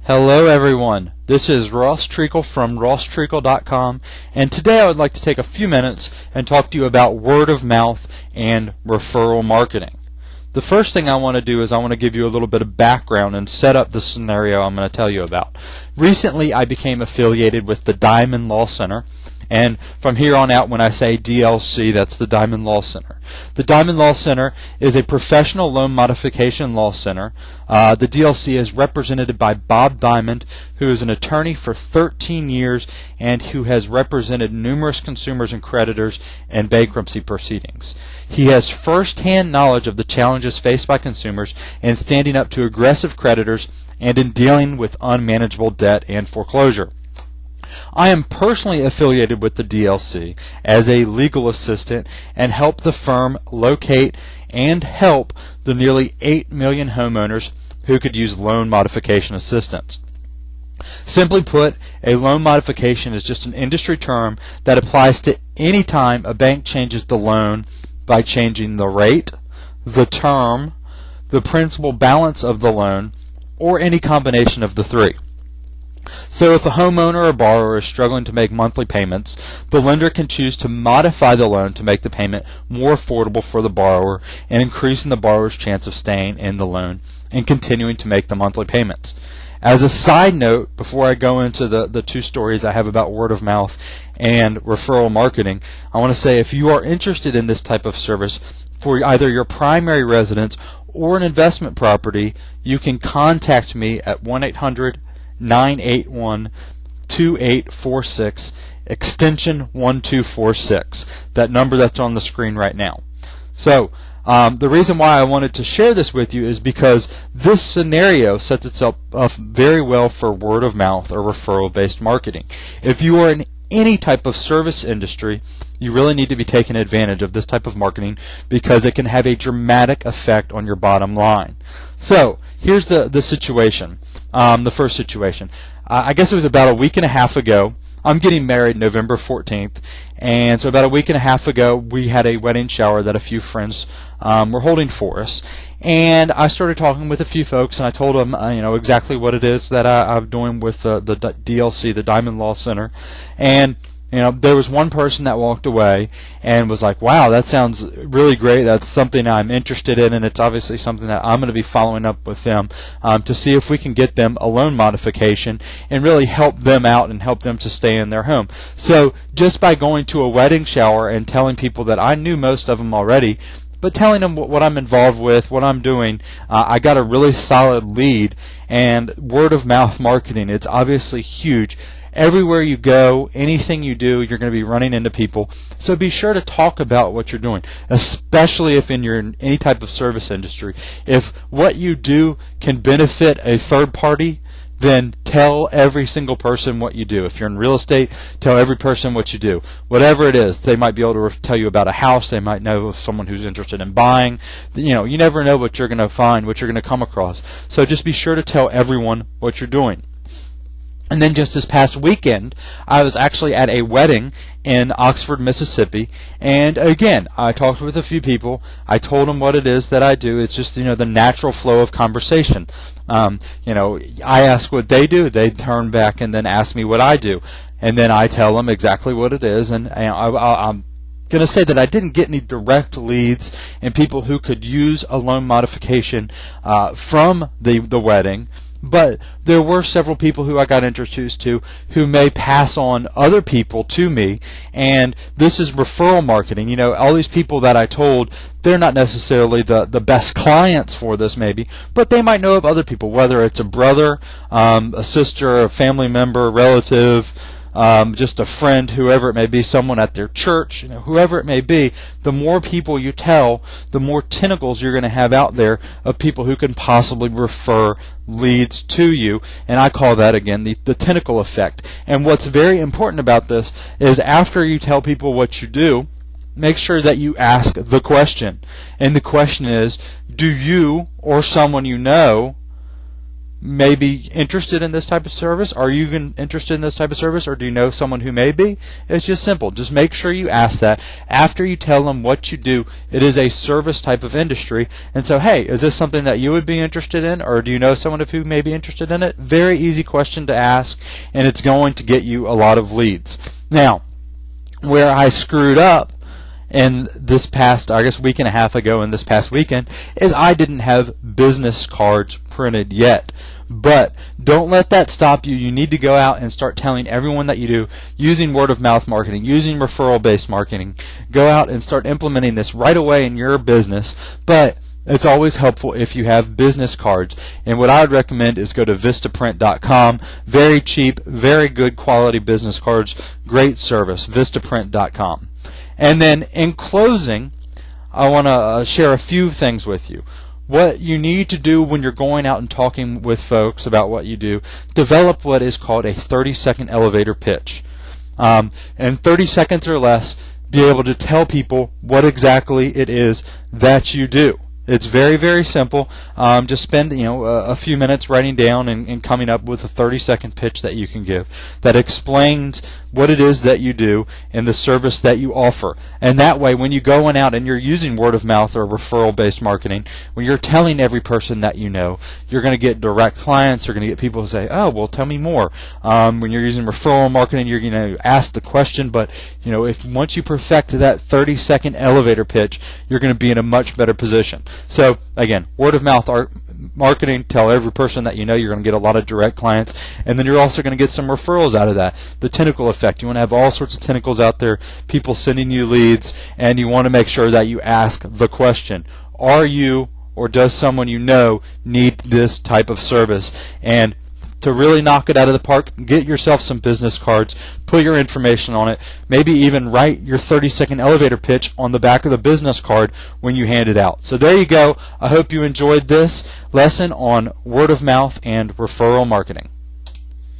Hello everyone, this is Ross Treacle from rosstreacle.com, and today I would like to take a few minutes and talk to you about word of mouth and referral marketing. The first thing I want to do is I want to give you a little bit of background and set up the scenario I'm going to tell you about. Recently I became affiliated with the Diamond Law Center, and from here on out when I say DLC, that's the Diamond Law Center. The Diamond Law Center is a professional loan modification law center. The DLC is represented by Bob Diamond, who is an attorney for 13 years and who has represented numerous consumers and creditors in bankruptcy proceedings. He has first-hand knowledge of the challenges faced by consumers in standing up to aggressive creditors and in dealing with unmanageable debt and foreclosure. I am personally affiliated with the DLC as a legal assistant and help the firm locate and help the nearly 8 million homeowners who could use loan modification assistance. Simply put, a loan modification is just an industry term that applies to any time a bank changes the loan by changing the rate, the term, the principal balance of the loan, or any combination of the three. So if a homeowner or borrower is struggling to make monthly payments, the lender can choose to modify the loan to make the payment more affordable for the borrower and increasing the borrower's chance of staying in the loan and continuing to make the monthly payments. As a side note, before I go into the two stories I have about word of mouth and referral marketing, I want to say if you are interested in this type of service for either your primary residence or an investment property, you can contact me at 1-800-981-2846, extension 1246, that number that's on the screen right now. So the reason why I wanted to share this with you is because this scenario sets itself up very well for word of mouth or referral based marketing. If you are in any type of service industry, you really need to be taking advantage of this type of marketing because it can have a dramatic effect on your bottom line. So here's the situation. The first situation. I guess it was about a week and a half ago. I'm getting married November 14th, and so about a week and a half ago we had a wedding shower that a few friends were holding for us. And I started talking with a few folks, and I told them exactly what it is that I'm doing with the DLC, the Diamond Law Center. And there was one person that walked away and was like, wow, that sounds really great. That's something I'm interested in, and it's obviously something that I'm going to be following up with them to see if we can get them a loan modification and really help them out and help them to stay in their home. So just by going to a wedding shower and telling people that I knew most of them already, but telling them what I'm involved with, what I'm doing, I got a really solid lead. And word of mouth marketing, it's obviously huge. Everywhere you go, anything you do, you're going to be running into people. So be sure to talk about what you're doing, especially if you're in any type of service industry. If what you do can benefit a third party, then tell every single person what you do. If you're in real estate, tell every person what you do. Whatever it is, they might be able to tell you about a house. They might know of someone who's interested in buying. You never know what you're going to find, what you're going to come across. So just be sure to tell everyone what you're doing. And then just this past weekend, I was actually at a wedding in Oxford, Mississippi, and again, I talked with a few people. I told them what it is that I do. It's just, the natural flow of conversation. I ask what they do. They turn back and then ask me what I do. And then I tell them exactly what it is, and I'm going to say that I didn't get any direct leads and people who could use a loan modification from the wedding. But there were several people who I got introduced to who may pass on other people to me, and this is referral marketing. All these people that I told, they're not necessarily the best clients for this maybe, but they might know of other people, whether it's a brother, a sister, a family member, a relative, just a friend, whoever it may be, someone at their church, whoever it may be. The more people you tell, the more tentacles you're going to have out there of people who can possibly refer leads to you, and I call that, again, the tentacle effect. And what's very important about this is after you tell people what you do, make sure that you ask the question. And the question is, do you or someone you know may be interested in this type of service? Are you even interested in this type of service, or do you know someone who may be? It's just simple. Just make sure you ask that after you tell them what you do. It is a service type of industry, and so, hey, is this something that you would be interested in, or do you know someone who may be interested in it? Very easy question to ask, and it's going to get you a lot of leads. Now, where I screwed up in this past, I guess, week and a half ago, in this past weekend, is I didn't have business cards printed yet. But don't let that stop you. You need to go out and start telling everyone that you do, using word of mouth marketing, using referral based marketing. Go out and start implementing this right away in your business. But it's always helpful if you have business cards. And what I would recommend is go to vistaprint.com. Very cheap, very good quality business cards. Great service, vistaprint.com. And then in closing, I want to share a few things with you. What you need to do when you're going out and talking with folks about what you do, develop what is called a 30-second elevator pitch. In 30 seconds or less, be able to tell people what exactly it is that you do. It's very, very simple. Just spend a few minutes writing down and coming up with a 30-second pitch that you can give that explains what it is that you do and the service that you offer. And that way, when you're going out and you're using word of mouth or referral-based marketing, when you're telling every person that you know, you're going to get direct clients. You're going to get people who say, "Oh, well, tell me more." When you're using referral marketing, you're going to ask the question, but if once you perfect that 30-second elevator pitch, you're going to be in a much better position. So again, word of mouth marketing, tell every person that you know. You're going to get a lot of direct clients, and then you're also going to get some referrals out of that. The tentacle effect. You want to have all sorts of tentacles out there, people sending you leads, and you want to make sure that you ask the question, are you or does someone you know need this type of service? And to really knock it out of the park, get yourself some business cards, put your information on it, maybe even write your 30-second elevator pitch on the back of the business card when you hand it out. So there you go. I hope you enjoyed this lesson on word of mouth and referral marketing.